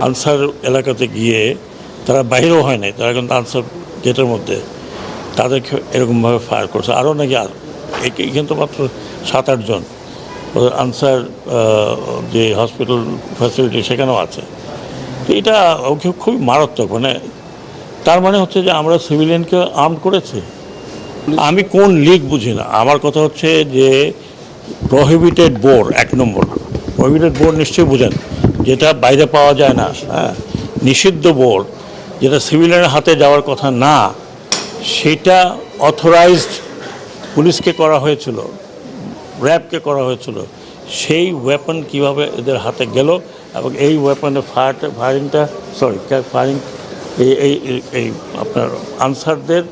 Answer এলাকাতে গিয়ে তারা বাইরেও হয় নাই, তারা কিন্তু আনসার গেটের মধ্যে তাদেরকে এরকমভাবে ফায়ার করছে। আরও নাকি কিন্তু মাত্র 7-8 জন আনসার যে হসপিটাল ফ্যাসিলিটি সেখানেও আছে। তো এটা খুবই মারাত্মক। তার মানে হচ্ছে যে আমরা সিভিলিয়ানকে আর্ম করেছি। আমি কোন লিগ বুঝি না। আমার কথা হচ্ছে যে প্রহিবিটেড বোর, 1 নম্বর প্রহিবিটেড বোর নিশ্চয়ই বুঝেন, যেটা বাইরে পাওয়া যায় না। হ্যাঁ, নিষিদ্ধ বোর যেটা সিভিলিয়ানের হাতে যাওয়ার কথা না, সেটা অথরাইজড পুলিশকে করা হয়েছিল, র্যাবকে করা হয়েছিল। সেই ওয়েপন কিভাবে এদের হাতে গেল এবং এই ওয়েপনের ফায়ারিং এই আপনার আনসারদের,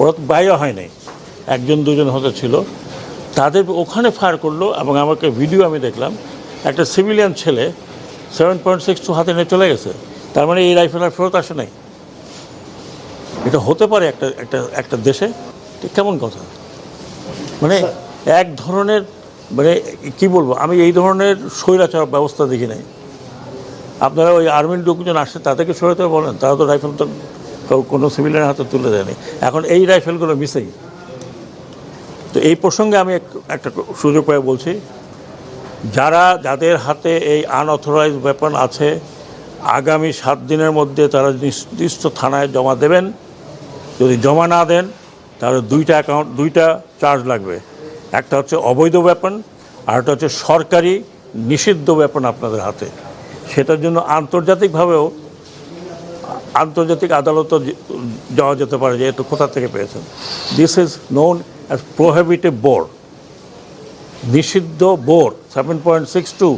ওরা তো বাইরে হয় নাই, 1-2 জন হতে ছিল, তাদের ওখানে ফায়ার করলো। এবং আমাকে ভিডিও আমি দেখলাম, একটা সিভিলিয়ান ছেলে 7.62 হাতে নিয়ে চলে গেছে। তার মানে এই রাইফেল আর ফেরত আসে নাই। এটা হতে পারে একটা দেশে? কেমন কথা? এক ধরনের কি বলবো, আমি এই ধরনের স্বৈরাচার ব্যবস্থা দেখি নাই। আপনারা ওই আর্মির লোকজন আসছে, তাদেরকে সরাতে বলেন, তারা তো রাইফেল তো কোনো সিভিলিয়ানের হাতে তুলে দেয়নি। এখন এই রাইফেলগুলো মিসেই। তো এই প্রসঙ্গে আমি একটা সুযোগ পেয়ে বলছি, যাদের হাতে এই আনঅথরাইজড ওয়েপন আছে, আগামী 7 দিনের মধ্যে তারা নির্দিষ্ট থানায় জমা দেবেন। যদি জমা না দেন তাহলে 2টা চার্জ লাগবে। একটা হচ্ছে অবৈধ ওয়েপন, আর একটা হচ্ছে সরকারি নিষিদ্ধ ওয়েপন আপনাদের হাতে। সেটার জন্য আন্তর্জাতিক আদালতও যাওয়া যেতে পারে, যে একটু কোথা থেকে পেয়েছেন। This is known as prohibited bore, নিষিদ্ধ বোর 7.62।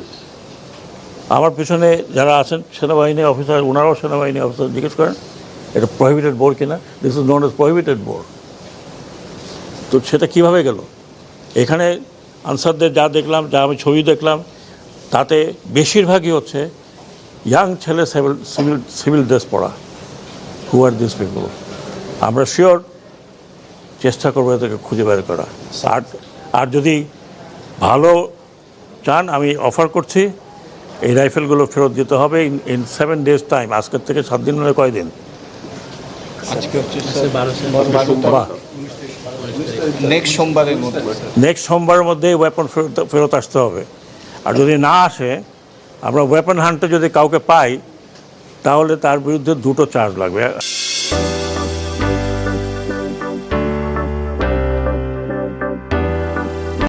আমার পিছনে যারা আছেন সেনাবাহিনী অফিসার, ওনারাও সেনাবাহিনী অফিসার, জিজ্ঞেস করেন এটা প্রোহিবিটেড বোর কিনা। This is known as prohibited bore. তো সেটা কীভাবে গেল? এখানে আনসারদের যা দেখলাম, যা আমি ছবি দেখলাম, তাতে বেশিরভাগই হচ্ছে ইয়াং ছেলে, সিভিল ড্রেস পরা। হু আর দিস পিপল? আমরা শিওর চেষ্টা করবো এদেরকে খুঁজে বের করা। আর যদি ভালো চান, আমি অফার করছি, এই রাইফেলগুলো ফেরত দিতে হবে ইন 7 days টাইম। আজকের থেকে 7 দিন মানে কয়দিন? নেক্সট সোমবারের মধ্যে ওয়েপন ফেরত আসতে হবে। আর যদি না আসে, আমরা ওয়েপন হান্টে যদি কাউকে পাই, তাহলে তার বিরুদ্ধে 2টো চার্জ লাগবে।